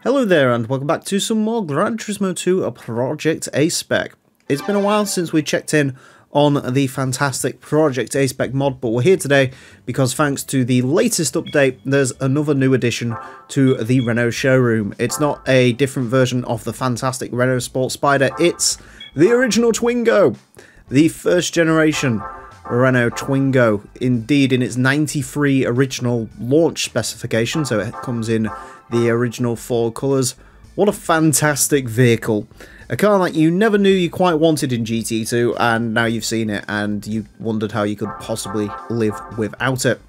Hello there and welcome back to some more Gran Turismo 2 Project A-Spec. It's been a while since we checked in on the fantastic Project A-Spec mod, but we're here today because thanks to the latest update, there's another new addition to the Renault showroom. It's not a different version of the fantastic Renault Sport Spider, it's the original Twingo, the first generation Renault Twingo, indeed in its 93 original launch specification, so it comes in the original 4 colours. What a fantastic vehicle. A car that you never knew you quite wanted in GT2, and now you've seen it and you wondered how you could possibly live without it.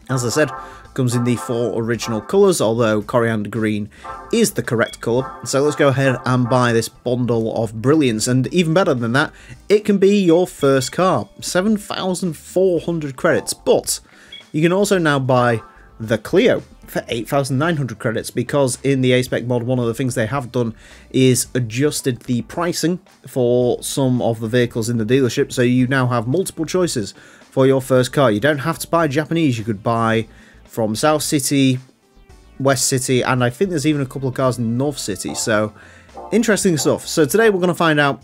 As I said, comes in the 4 original colours, although coriander green is the correct colour. So let's go ahead and buy this bundle of brilliance, and even better than that, it can be your first car. 7,400 credits, but you can also now buy the Clio for 8,900 credits, because in the A-Spec mod, one of the things they have done is adjusted the pricing for some of the vehicles in the dealership, so you now have multiple choices for your first car. You don't have to buy Japanese, you could buy from South City, West City, and I think there's even a couple of cars in North City, so interesting stuff. So today we're going to find out,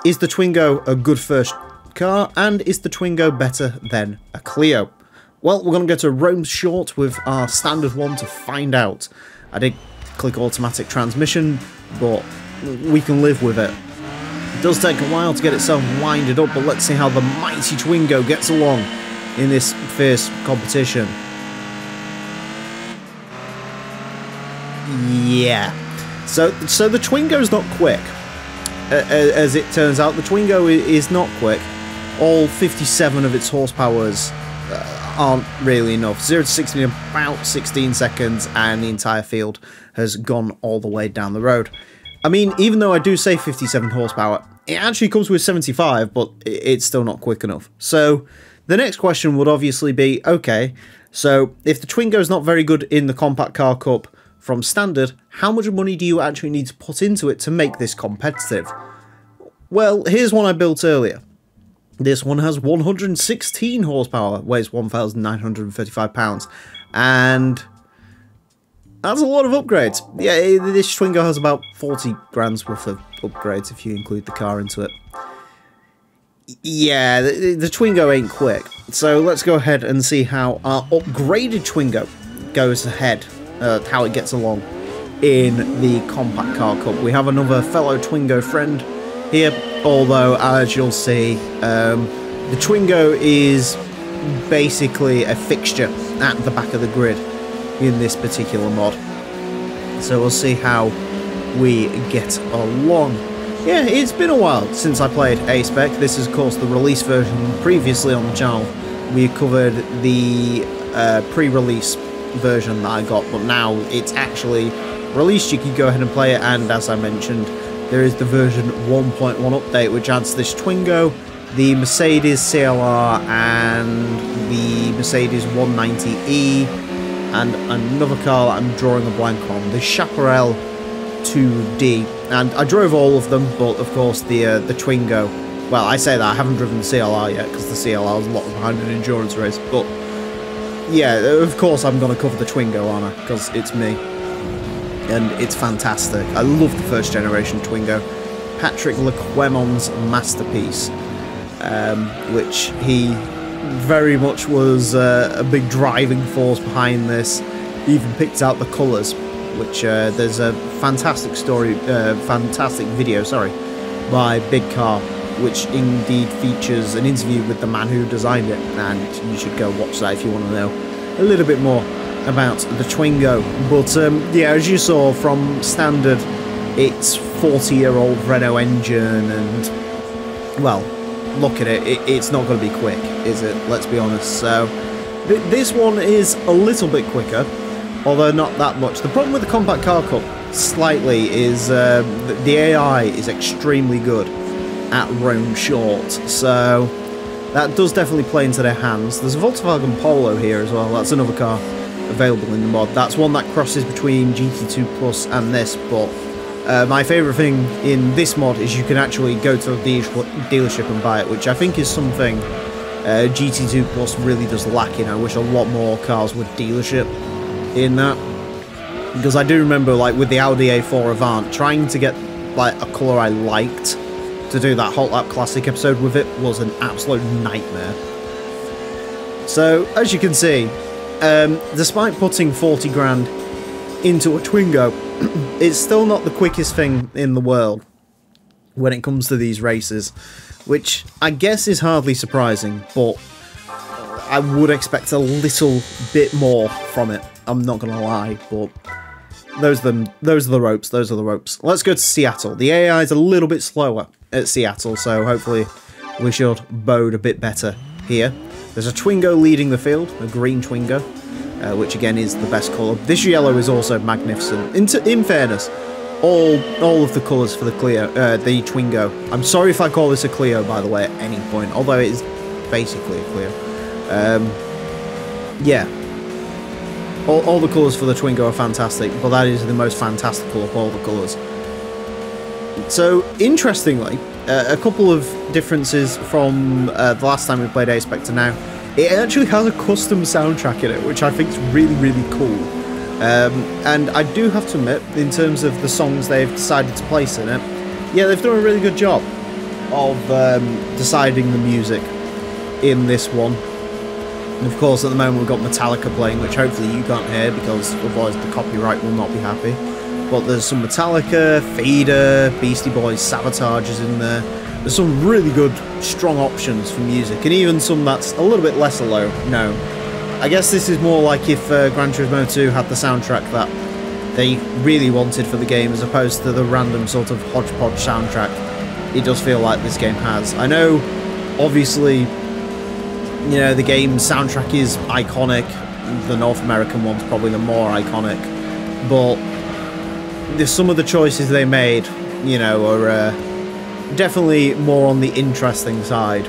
is the Twingo a good first car, and is the Twingo better than a Clio? Well, we're going to go to Rome Short with our standard one to find out. I did click automatic transmission, but we can live with it. It does take a while to get itself winded up, but let's see how the mighty Twingo gets along in this fierce competition. Yeah. So the Twingo's not quick. As it turns out, the Twingo is not quick. All 57 of its horsepowers aren't really enough. 0 to 60 in about 16 seconds, and the entire field has gone all the way down the road. I mean, even though I do say 57 horsepower, it actually comes with 75, but it's still not quick enough. So the next question would obviously be, okay, so if the Twingo's not very good in the Compact Car Cup from standard, how much money do you actually need to put into it to make this competitive? Well, here's one I built earlier. This one has 116 horsepower, weighs 1,935 pounds, and that's a lot of upgrades. Yeah, this Twingo has about 40 grand's worth of upgrades if you include the car into it. Yeah, the Twingo ain't quick. So let's go ahead and see how our upgraded Twingo goes ahead, how it gets along in the Compact Car Cup. We have another fellow Twingo friend here, although as you'll see, the Twingo is basically a fixture at the back of the grid in this particular mod. So we'll see how we get along. Yeah, it's been a while since I played A-Spec. This is of course the release version. Previously on the channel we covered the pre-release version that I got, but now it's actually released. You can go ahead and play it, and as I mentioned, there is the version 1.1 update, which adds this Twingo, the Mercedes CLR, and the Mercedes 190E, and another car that I'm drawing a blank on, the Chaparral 2D. And I drove all of them, but of course the Twingo, well, I say that, I haven't driven the CLR yet, because the CLR is a lot behind an endurance race, but yeah, of course I'm going to cover the Twingo, aren't I, because it's me. And it's fantastic. I love the first generation Twingo. Patrick Lequemon's masterpiece, which he very much was a big driving force behind this. He even picked out the colours, which there's a fantastic video, by Big Car, which indeed features an interview with the man who designed it, and you should go watch that if you want to know a little bit more about the Twingo. But yeah, as you saw from standard, it's 40-year-old Renault engine, and well, look at it, it's not going to be quick, is it? Let's be honest. So this one is a little bit quicker, although not that much. The problem with the Compact Car Cup slightly is the AI is extremely good at Rome Short, so that does definitely play into their hands. There's a Volkswagen Polo here as well. That's another car available in the mod. That's one that crosses between GT2 Plus and this, but my favourite thing in this mod is you can actually go to the dealership and buy it, which I think is something GT2 Plus really does lack in. I wish a lot more cars would dealership in that. Because I do remember, like, with the Audi A4 Avant, trying to get, like, a colour I liked to do that Hot Lap Classic episode with it was an absolute nightmare. So, as you can see, despite putting 40 grand into a Twingo, it's still not the quickest thing in the world when it comes to these races, which I guess is hardly surprising, but I would expect a little bit more from it. I'm not going to lie, but those are the ropes, those are the ropes. Let's go to Seattle. The AI is a little bit slower at Seattle, so hopefully we should bode a bit better here. There's a Twingo leading the field, a green Twingo, which again is the best colour. This yellow is also magnificent. In fairness, all of the colours for the the Twingo. I'm sorry if I call this a Clio, by the way, at any point, although it is basically a Clio. Yeah. All the colours for the Twingo are fantastic, but that is the most fantastical of all the colours. So, interestingly, a couple of differences from the last time we played A-Spec to now. It actually has a custom soundtrack in it, which I think is really, really cool. And I do have to admit, in terms of the songs they've decided to place in it, yeah, they've done a really good job of deciding the music in this one. And of course, at the moment we've got Metallica playing, which hopefully you can't hear, because otherwise the copyright will not be happy. But there's some Metallica, Feeder, Beastie Boys, Sabotage is in there. There's some really good, strong options for music, and even some that's a little bit lesser known. I guess this is more like if Gran Turismo 2 had the soundtrack that they really wanted for the game, as opposed to the random sort of hodgepodge soundtrack it does feel like this game has. I know, obviously, you know, the game's soundtrack is iconic. The North American one's probably the more iconic, but there's some of the choices they made, you know, are definitely more on the interesting side.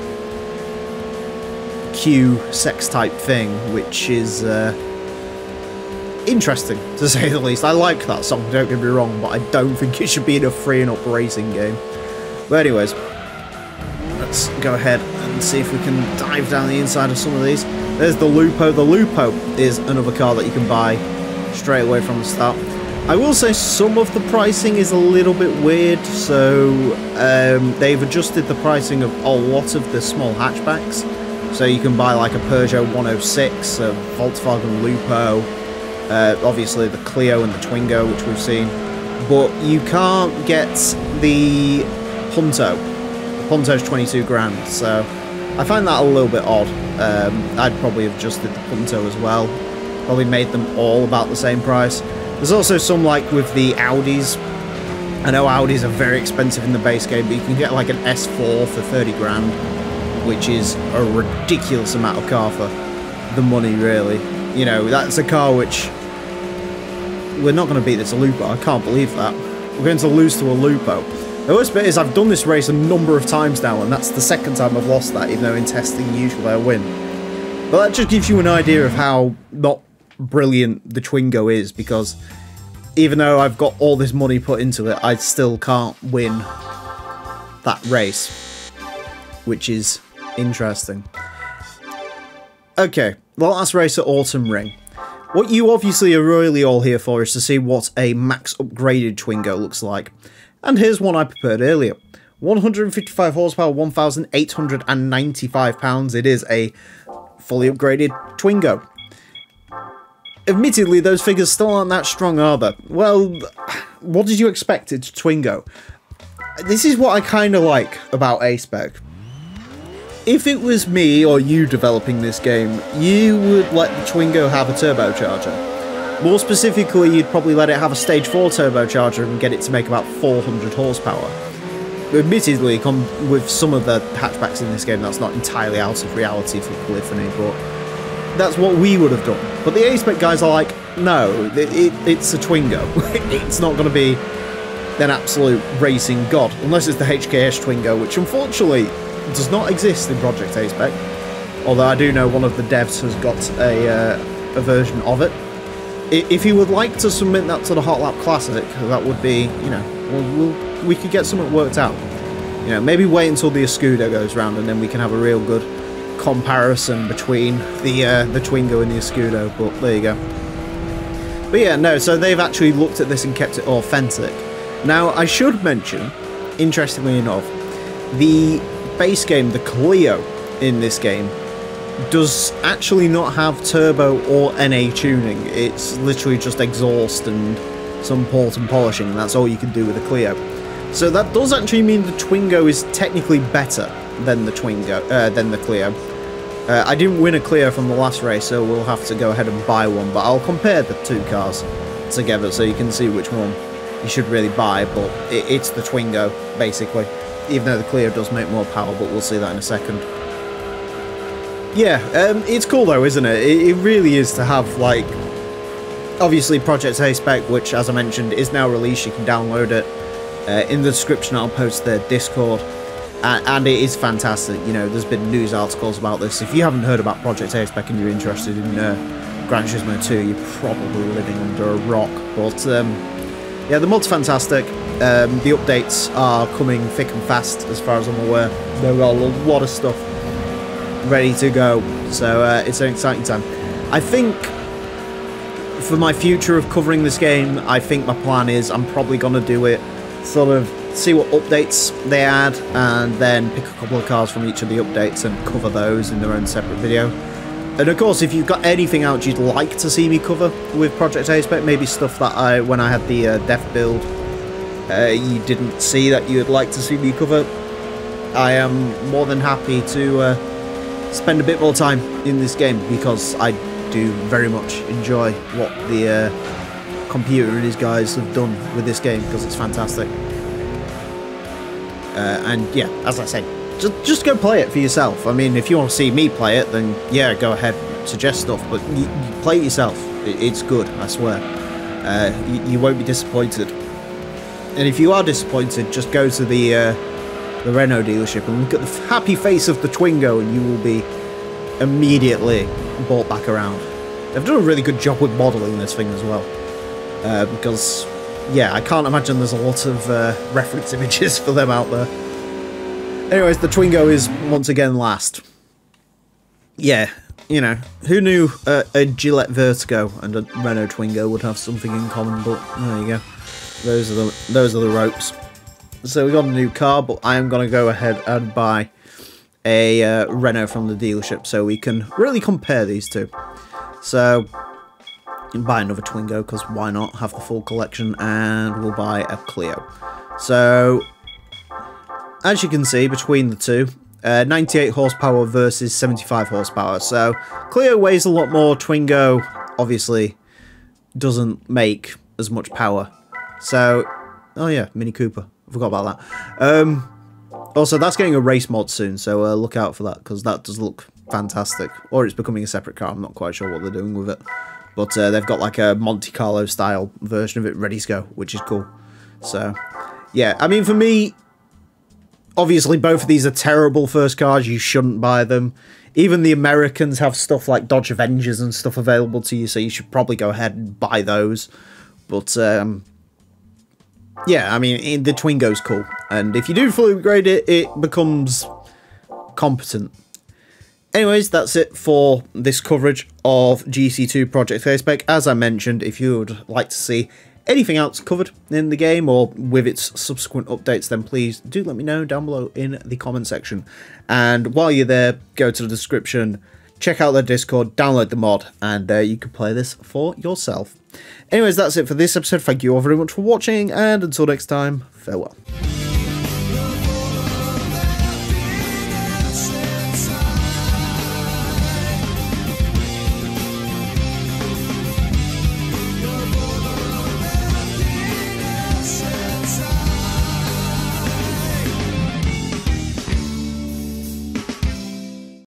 Q sex type thing, which is interesting to say the least. I like that song, don't get me wrong, but I don't think it should be in a free and up racing game. But anyways, let's go ahead and see if we can dive down the inside of some of these. There's the Lupo. The Lupo is another car that you can buy straight away from the start. I will say some of the pricing is a little bit weird, so they've adjusted the pricing of a lot of the small hatchbacks. So you can buy like a Peugeot 106, a Volkswagen Lupo, obviously the Clio and the Twingo, which we've seen, but you can't get the Punto. The Punto's 22 grand, so I find that a little bit odd. I'd probably have adjusted the Punto as well, probably made them all about the same price. There's also some, like with the Audis. I know Audis are very expensive in the base game, but you can get like an S4 for 30 grand, which is a ridiculous amount of car for the money, really. You know, that's a car which... We're not going to beat this Lupo, I can't believe that. We're going to lose to a Lupo. The worst bit is I've done this race a number of times now, and that's the second time I've lost that, even though in testing usually I win. But that just gives you an idea of how not brilliant the Twingo is, because even though I've got all this money put into it, I still can't win that race, which is interesting. Okay, the last race at Autumn Ring. What you obviously are really all here for is to see what a max upgraded Twingo looks like. And here's one I prepared earlier. 155 horsepower, 1,895 pounds. It is a fully upgraded Twingo. Admittedly, those figures still aren't that strong, are they? Well, what did you expect? It's Twingo. This is what I kind of like about A-Spec. If it was me or you developing this game, you would let the Twingo have a turbocharger. More specifically, you'd probably let it have a Stage 4 turbocharger and get it to make about 400 horsepower. Admittedly, with some of the hatchbacks in this game, that's not entirely out of reality for polyphony, but that's what we would have done. But the A-Spec guys are like, no, it's a Twingo. It's not going to be an absolute racing god, unless it's the HKS Twingo, which unfortunately does not exist in Project A-Spec. Although I do know one of the devs has got a version of it. If you would like to submit that to the Hot Lap Classic, that would be, you know, we could get something worked out. You know, maybe wait until the Escudo goes round and then we can have a real good comparison between the Twingo and the Escudo, but there you go. But yeah, no, so they've actually looked at this and kept it authentic. Now, I should mention, interestingly enough, the base game, the Clio in this game, does actually not have turbo or NA tuning. It's literally just exhaust and some port and polishing, and that's all you can do with the Clio. So that does actually mean the Twingo is technically better than the Clio. I didn't win a Clio from the last race, so we'll have to go ahead and buy one, but I'll compare the two cars together so you can see which one you should really buy, but it's the Twingo, basically, even though the Clio does make more power, but we'll see that in a second. Yeah, it's cool though, isn't it? It really is to have, like, obviously Project A-Spec, which, as I mentioned, is now released. You can download it. In the description, I'll post their Discord. And it is fantastic. You know, there's been news articles about this. If you haven't heard about Project A-Spec and you're interested in Gran Turismo 2, you're probably living under a rock. But, yeah, the mod's fantastic. The updates are coming thick and fast, as far as I'm aware. There are a lot of stuff ready to go. So, it's an exciting time. I think, for my future of covering this game, I think my plan is I'm probably going to do it, sort of, see what updates they add, and then pick a couple of cars from each of the updates and cover those in their own separate video. And of course, if you've got anything else you'd like to see me cover with Project A-Spec, maybe stuff that when I had the Def build, you didn't see that you'd like to see me cover, I am more than happy to spend a bit more time in this game, because I do very much enjoy what the Komputer and his guys have done with this game, because it's fantastic. And yeah, as I say, just go play it for yourself. I mean, if you want to see me play it, then yeah, go ahead, suggest stuff, but you play it yourself. It's good, I swear. You won't be disappointed. And if you are disappointed, just go to the Renault dealership and look at the happy face of the Twingo, and you will be immediately brought back around. They've done a really good job with modelling this thing as well. Because, yeah, I can't imagine there's a lot of reference images for them out there. Anyways, the Twingo is once again last. Yeah, you know, who knew a Gillette Vertigo and a Renault Twingo would have something in common, but there you go. Those are the ropes. So we got a new car, but I am going to go ahead and buy a Renault from the dealership so we can really compare these two. So, buy another Twingo, because why not have the full collection, and we'll buy a Clio. So, as you can see, between the two, 98 horsepower versus 75 horsepower. So, Clio weighs a lot more, Twingo obviously doesn't make as much power. So, oh yeah, Mini Cooper, I forgot about that. Also, that's getting a race mod soon, so look out for that, because that does look fantastic. Or it's becoming a separate car, I'm not quite sure what they're doing with it. But they've got like a Monte Carlo style version of it ready to go, which is cool. So, yeah, I mean, for me, obviously both of these are terrible first cars, you shouldn't buy them. Even the Americans have stuff like Dodge Avengers and stuff available to you, so you should probably go ahead and buy those. But, yeah, I mean, the Twingo's cool. And if you do fully upgrade it, it becomes competent. Anyways, that's it for this coverage of GC2 Project A-Spec. As I mentioned, if you would like to see anything else covered in the game or with its subsequent updates, then please do let me know down below in the comment section. And while you're there, go to the description, check out their Discord, download the mod, and you can play this for yourself. Anyways, that's it for this episode. Thank you all very much for watching, and until next time, farewell.